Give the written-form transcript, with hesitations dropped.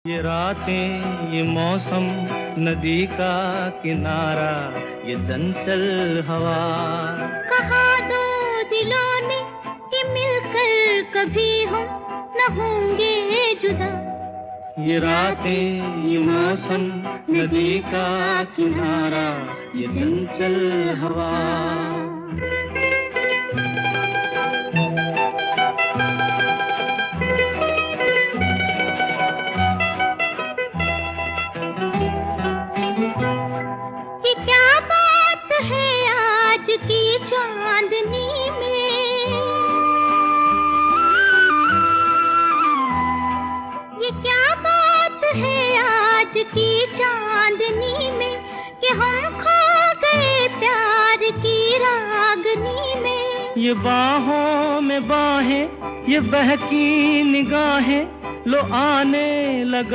ये रातें, ये मौसम, नदी का किनारा, ये चंचल हवा। कहा दो दिलों ने कि मिलकर कभी हम न होंगे जुदा। ये रातें, ये मौसम, नदी का किनारा, ये चंचल हवा। कि क्या बात है आज की चांदनी में, ये क्या बात है आज की चांदनी में, कि हम खो गए प्यार की रागनी में। ये बाहों में बाहें, ये बहकी निगाहें, लो आने लगा